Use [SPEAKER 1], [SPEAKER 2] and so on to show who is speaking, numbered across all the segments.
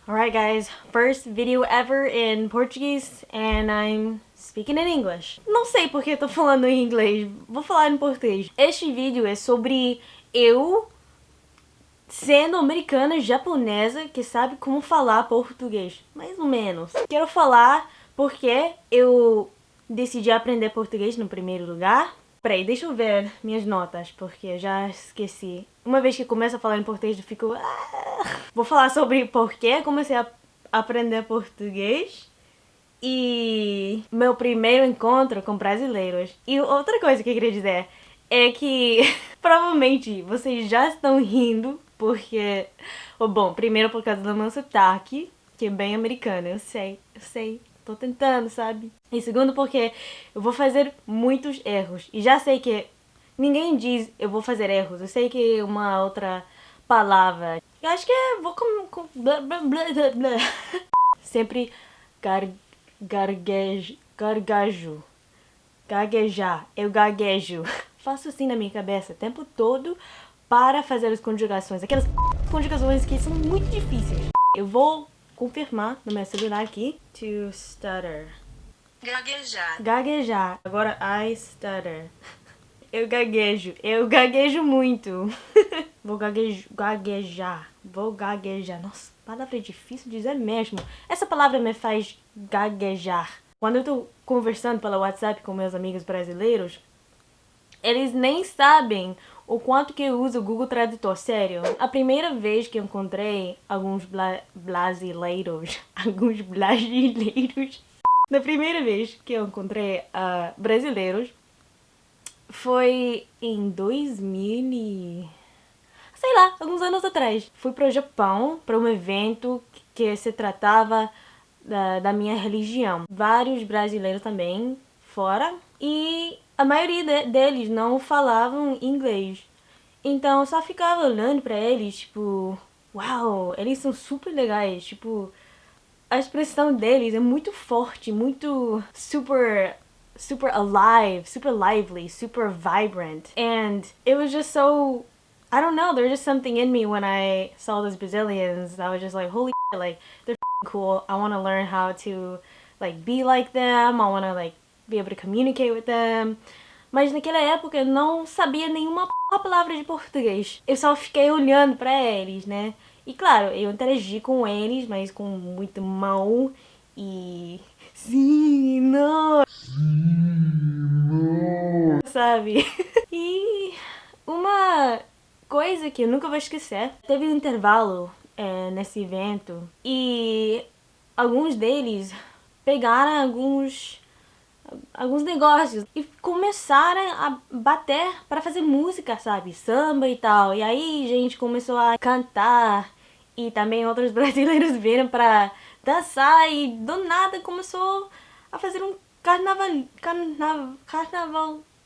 [SPEAKER 1] Alright guys, first video ever in Portuguese and I'm speaking in English. Não sei porque eu tô falando em inglês, vou falar em português. Este vídeo é sobre eu sendo americana japonesa que sabe como falar português, mais ou menos. Quero falar porque eu decidi aprender português no primeiro lugar. Peraí, deixa eu ver minhas notas, porque eu já esqueci. Uma vez que começo a falar em português, eu fico... Vou falar sobre por que comecei a aprender português e meu primeiro encontro com brasileiros. E outra coisa que eu queria dizer é que provavelmente vocês já estão rindo, porque... Bom, primeiro por causa do meu sotaque, que é bem americano, eu sei. Tô tentando, sabe? E segundo porque eu vou fazer muitos erros. E já sei que ninguém diz eu vou fazer erros. Eu sei que uma outra palavra. Eu acho que é vou blá, blá, blá, blá. Sempre gaguejar. Eu gaguejo. Faço assim na minha cabeça o tempo todo para fazer as conjugações. Aquelas conjugações que são muito difíceis. Eu vou confirmar no meu celular aqui. To stutter.
[SPEAKER 2] Gaguejar.
[SPEAKER 1] Gaguejar. Agora I stutter. Eu gaguejo muito. Vou gaguejar. Nossa, palavra difícil de dizer mesmo. Essa palavra me faz gaguejar. Quando eu tô conversando pelo WhatsApp com meus amigos brasileiros, eles nem sabem o quanto que eu uso o Google Tradutor, sério. A primeira vez que eu encontrei alguns brasileiros, na primeira vez que eu encontrei brasileiros, foi em 2000 sei lá, alguns anos atrás. Fui para o Japão, para um evento que se tratava da minha religião. Vários brasileiros também fora. E a maioria deles não falavam inglês. Então eu só ficava olhando pra eles, tipo... Uau, eles são super legais, tipo... A expressão deles é muito forte, muito super alive, super lively, super vibrant. And it was just so... I don't know, there's just something in me when I saw those Brazilians. I was just like, holy shit, like, they're cool. I want to learn how to, like, be like them. I want to, like, be able to communicate with them. Mas naquela época eu não sabia nenhuma palavra de português. Eu só fiquei olhando pra eles, né? E claro, eu interagi com eles, mas com muito mão e... Sim, não... Sabe? E uma coisa que eu nunca vou esquecer, teve um intervalo nesse evento e alguns deles pegaram alguns negócios e começaram a bater para fazer música, sabe? Samba e tal. E aí a gente começou a cantar e também outros brasileiros viram para dançar e do nada começou a fazer um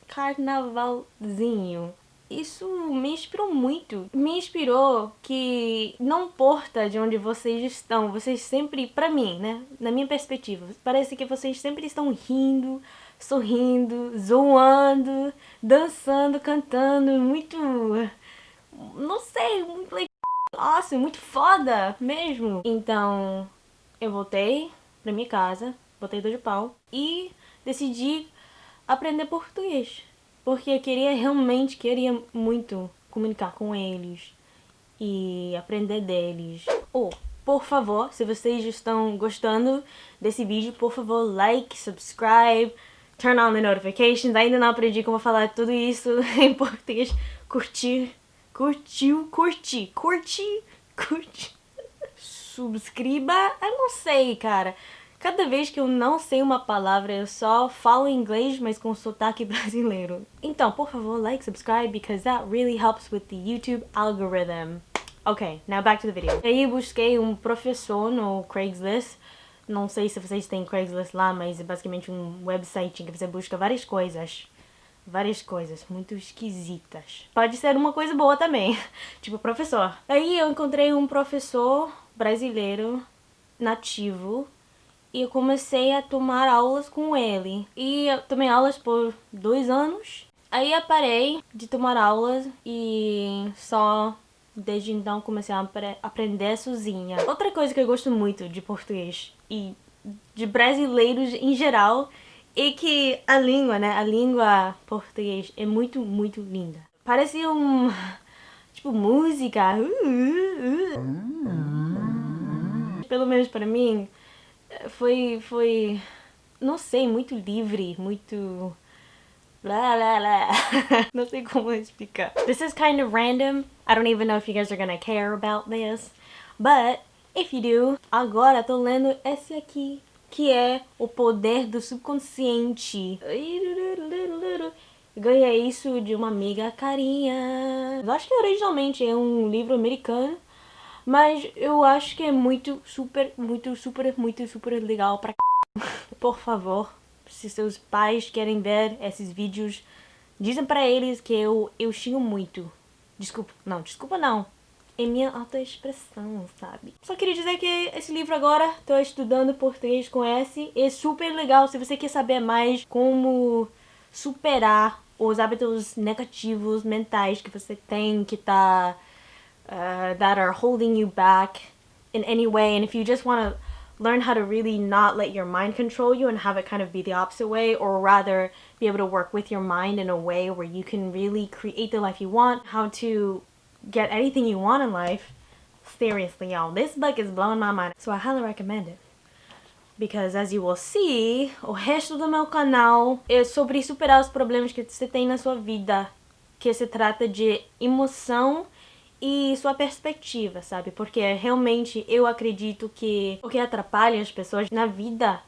[SPEAKER 1] carnavalzinho. Isso me inspirou muito. Me inspirou que não importa de onde vocês estão, vocês sempre, pra mim, né, na minha perspectiva, parece que vocês sempre estão rindo, sorrindo, zoando, dançando, cantando, muito, não sei, muito legal, nossa, muito foda mesmo. Então, eu voltei pra minha casa, botei dois de pau e decidi aprender português. Porque eu queria muito comunicar com eles e aprender deles. Por favor, se vocês estão gostando desse vídeo, por favor, like, subscribe, turn on the notifications. Ainda não aprendi como falar tudo isso em português. Curtir. Subscriba. Eu não sei, cara. Cada vez que eu não sei uma palavra, eu só falo inglês, mas com sotaque brasileiro. Então, por favor, like, subscribe, because that really helps with the YouTube algorithm. Ok, now back to the video. Aí eu busquei um professor no Craigslist. Não sei se vocês têm Craigslist lá, mas é basicamente um website em que você busca várias coisas muito esquisitas. Pode ser uma coisa boa também, tipo professor. Aí eu encontrei um professor brasileiro nativo e eu comecei a tomar aulas com ele. E eu tomei aulas por 2 anos. Aí eu parei de tomar aulas e só desde então comecei a aprender sozinha. Outra coisa que eu gosto muito de português e de brasileiros em geral é que a língua, né? A língua português é muito, muito linda. Parece tipo música. Pelo menos para mim foi não sei, muito livre, muito blah, blah, blah. Não sei como explicar. This is kind of random. I don't even know if you guys are gonna care about this. But, if you do, agora tô lendo esse aqui, que é O Poder do Subconsciente. Eu ganhei isso de uma amiga carinha. Eu acho que originalmente é um livro americano, mas eu acho que é muito super legal pra Por favor, se seus pais querem ver esses vídeos, dizem pra eles que eu xingo muito. Desculpa não. É minha autoexpressão, sabe? Só queria dizer que esse livro agora, tô estudando português com S, é super legal se você quer saber mais como superar os hábitos negativos mentais que você tem, que that are holding you back in any way, and if you just want to learn how to really not let your mind control you and have it kind of be the opposite way, or rather be able to work with your mind in a way where you can really create the life you want, how to get anything you want in life. Seriously, y'all, this book is blowing my mind, so I highly recommend it. Because as you will see, o resto do meu canal é sobre superar os problemas que você tem na sua vida, que se trata de emoção e sua perspectiva, sabe? Porque realmente eu acredito que o que atrapalha as pessoas na vida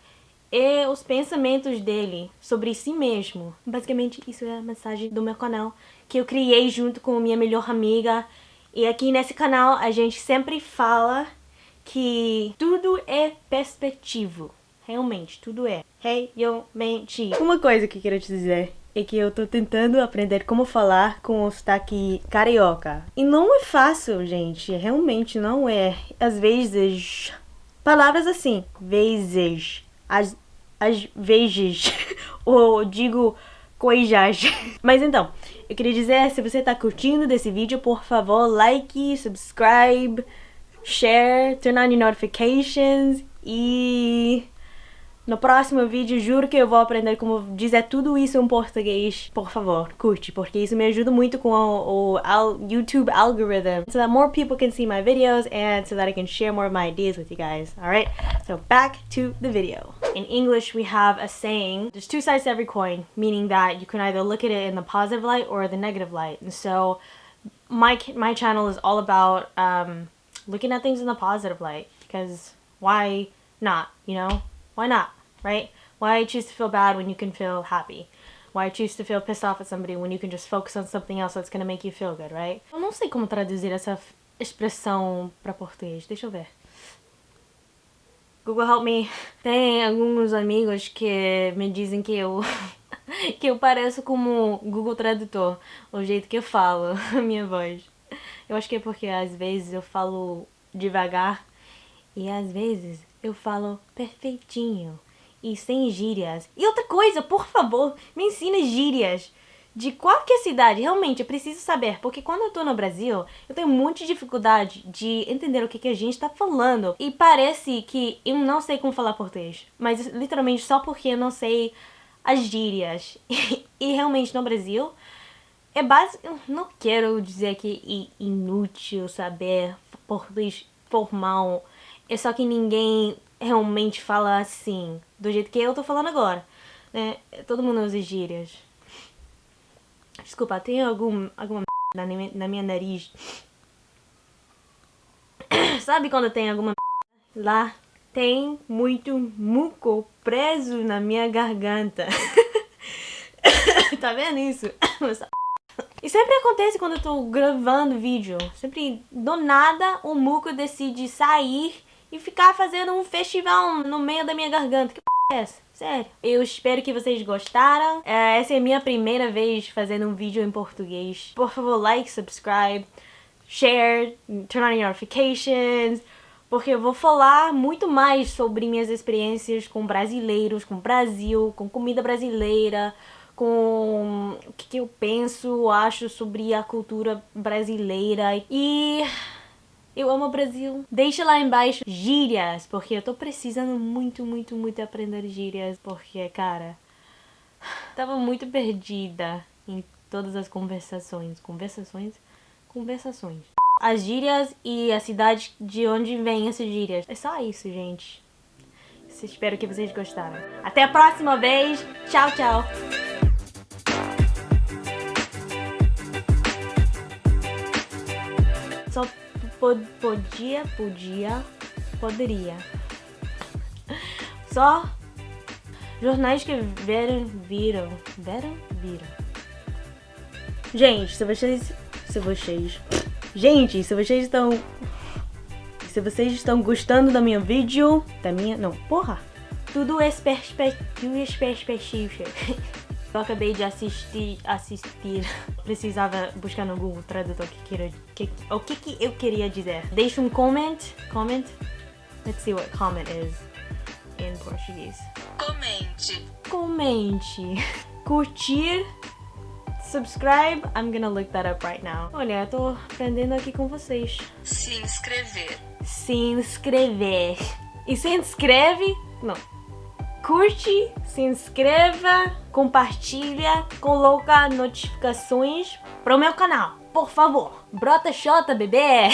[SPEAKER 1] é os pensamentos dele sobre si mesmo. Basicamente, isso é a mensagem do meu canal, que eu criei junto com minha melhor amiga. E aqui nesse canal a gente sempre fala que tudo é perspectivo. Realmente, tudo é. Realmente. Uma coisa que eu quero te dizer é que eu tô tentando aprender como falar com o sotaque carioca. E não é fácil, gente. Realmente não é. Às vezes... Palavras assim. Vezes. Às vezes. Ou digo coisas. Mas então, eu queria dizer, se você tá curtindo desse vídeo, por favor, like, subscribe, share, turn on your notifications e... No próximo vídeo, juro que eu vou aprender como dizer tudo isso em português. Por favor, curte, porque isso me ajuda muito com o YouTube algorithm, so that more people can see my videos and so that I can share more of my ideas with you guys, alright? So back to the video. In English, we have a saying, there's two sides to every coin, meaning that you can either look at it in the positive light or the negative light. And so my channel is all about looking at things in the positive light, because why not, you know? Why not, right? Why choose to feel bad when you can feel happy? Why choose to feel pissed off at somebody when you can just focus on something else that's gonna make you feel good, right? Eu não sei como traduzir essa expressão para português. Deixa eu ver. Google help me. Tem alguns amigos que me dizem que eu que eu pareço como Google Tradutor, o jeito que eu falo, a minha voz. Eu acho que é porque às vezes eu falo devagar e às vezes eu falo perfeitinho e sem gírias. E outra coisa, por favor, me ensina gírias de qualquer cidade. Realmente, eu preciso saber, porque quando eu tô no Brasil, eu tenho muita dificuldade de entender o que a gente tá falando. E parece que eu não sei como falar português, mas literalmente só porque eu não sei as gírias. E realmente no Brasil, é básico. Eu não quero dizer que é inútil saber português formal. É só que ninguém realmente fala assim, do jeito que eu tô falando agora, né? Todo mundo usa gírias. Desculpa, tem alguma na minha nariz. Sabe quando tem alguma lá? Tem muito muco preso na minha garganta. Tá vendo isso? E sempre acontece quando eu tô gravando vídeo. Sempre, do nada, o muco decide sair e ficar fazendo um festival no meio da minha garganta. Que é essa? Sério. Eu espero que vocês gostaram. Essa é a minha primeira vez fazendo um vídeo em português. Por favor, like, subscribe, share, turn on your notifications. Porque eu vou falar muito mais sobre minhas experiências com brasileiros, com Brasil, com comida brasileira, com o que eu penso, acho sobre a cultura brasileira. E eu amo o Brasil. Deixa lá embaixo gírias, porque eu tô precisando muito aprender gírias, porque, cara, tava muito perdida em todas as conversações. As gírias e a cidade de onde vem essas gírias. É só isso, gente. Espero que vocês gostaram. Até a próxima vez. Tchau, tchau. Só poderia. Só jornais que viram. Gente, se vocês estão gostando da minha vídeo, tudo é perspectiva. Eu acabei de assistir. Precisava buscar no Google Tradutor o que eu queria dizer. Deixa um comment. Let's see what comment is in português. Comente. Curtir. Subscribe. I'm gonna look that up right now. Olha, eu tô aprendendo aqui com vocês.
[SPEAKER 2] Se inscrever.
[SPEAKER 1] E se inscreve? Não. Curte, se inscreva, compartilha, coloca notificações pro meu canal. Por favor. Brota Xota, bebê!